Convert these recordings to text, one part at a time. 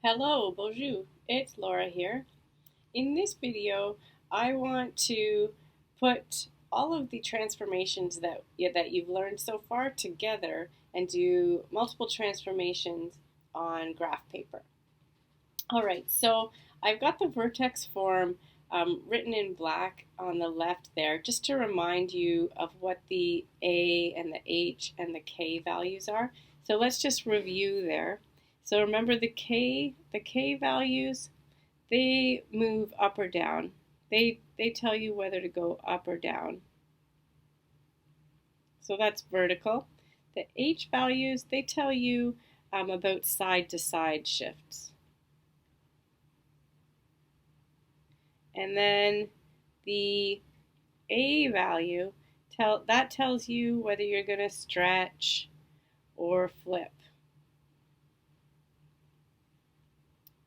Hello, bonjour, it's Laura here. In this video, I want to put all of the transformations that you've learned so far together and do multiple transformations on graph paper. All right, so I've got the vertex form written in black on the left there, just to remind you of what the A and the H and the K values are. So let's just review there. So remember the K values, they move up or down. They tell you whether to go up or down. So that's vertical. The H values, they tell you about side to side shifts. And then the A value, that tells you whether you're going to stretch or flip.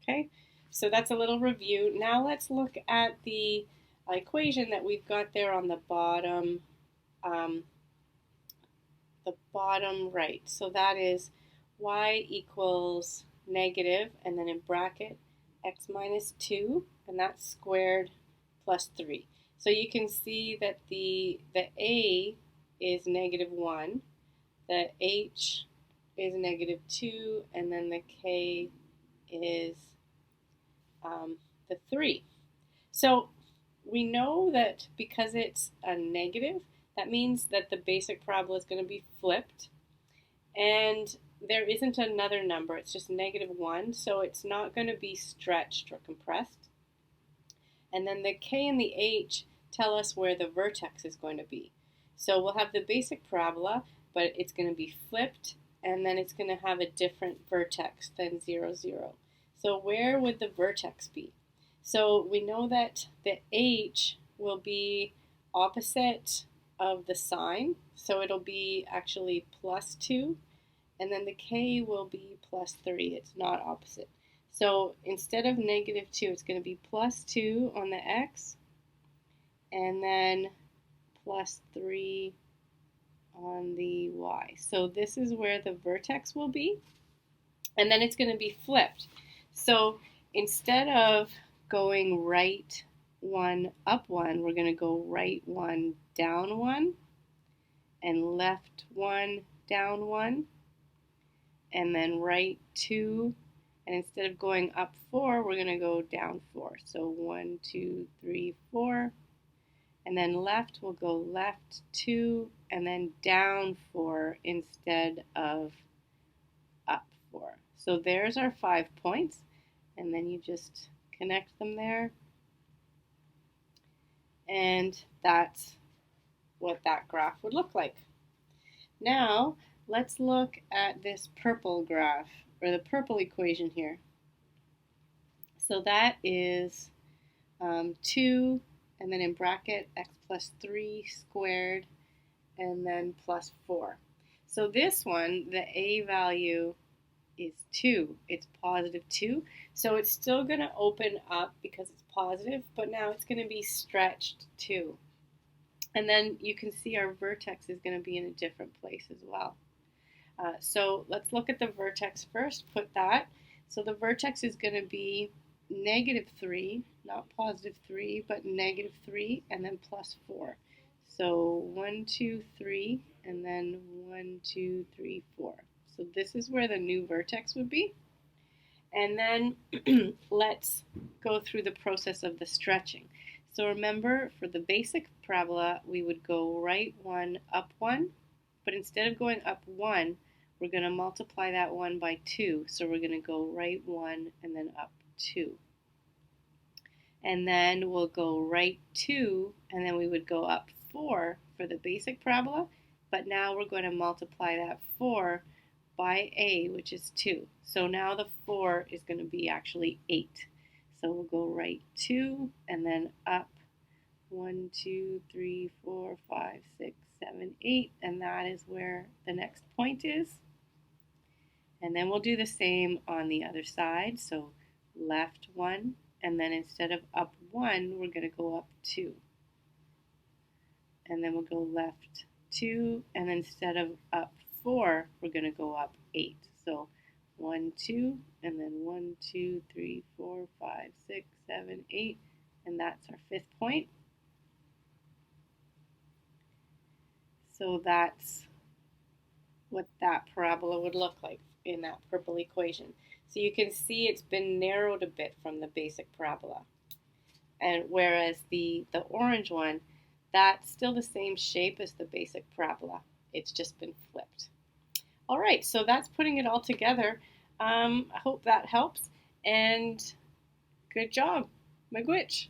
Okay, so that's a little review. Now let's look at the equation that we've got there on the bottom right. So that is y equals negative, and then in bracket, x minus 2, and that's squared plus 3. So you can see that the A is negative 1, the H is negative 2, and then the K is the 3. So we know that because it's a negative, that means that the basic parabola is going to be flipped. And there isn't another number, it's just negative 1, so it's not going to be stretched or compressed. And then the K and the H tell us where the vertex is going to be. So we'll have the basic parabola, but it's going to be flipped, and then it's going to have a different vertex than 0, 0. So where would the vertex be? So we know that the H will be opposite of the sign, so it'll be actually plus 2, and then the K will be plus 3. It's not opposite. So instead of negative 2, it's going to be plus 2 on the X, and then plus 3 on the Y. So this is where the vertex will be, and then it's going to be flipped. So instead of going right 1, up 1, we're going to go right 1, down 1, and left 1, down 1, and then right 2, and instead of going up 4, we're going to go down 4. So 1, 2, 3, 4, and then left, we'll go left 2, and then down 4 instead of up 4. So there's our 5 points, and then you just connect them there, and that's what that graph would look like. Now let's look at this purple graph, or the purple equation here. So that is 2, and then in bracket x plus 3 squared, and then plus 4. So this one, the A value is 2. It's positive 2. So it's still going to open up because it's positive, but now it's going to be stretched 2. And then you can see our vertex is going to be in a different place as well. So let's look at the vertex first, put that. So the vertex is going to be negative 3, not positive 3, but negative 3, and then plus 4. So 1, 2, 3, and then 1, 2, 3, 4. So this is where the new vertex would be. And then let's go through the process of the stretching. So remember, for the basic parabola, we would go right 1, up 1, but instead of going up 1, we're going to multiply that 1 by 2. So we're going to go right 1 and then up 2. And then we'll go right 2, and then we would go up 4 for the basic parabola, but now we're going to multiply that 4 by A, which is 2. So now the 4 is going to be actually 8. So we'll go right 2, and then up 1, 2, 3, 4, 5, 6, 7, 8, and that is where the next point is. And then we'll do the same on the other side. So left 1, and then instead of up 1, we're going to go up 2. And then we'll go left 2, and then instead of up 4, we're going to go up 8. So 1, 2, and then 1, 2, 3, 4, 5, 6, 7, 8, and that's our fifth point. So that's what that parabola would look like in that purple equation. So you can see it's been narrowed a bit from the basic parabola. And whereas the orange one, that's still the same shape as the basic parabola. It's just been flipped. All right, so that's putting it all together. I hope that helps, and good job, Miigwech.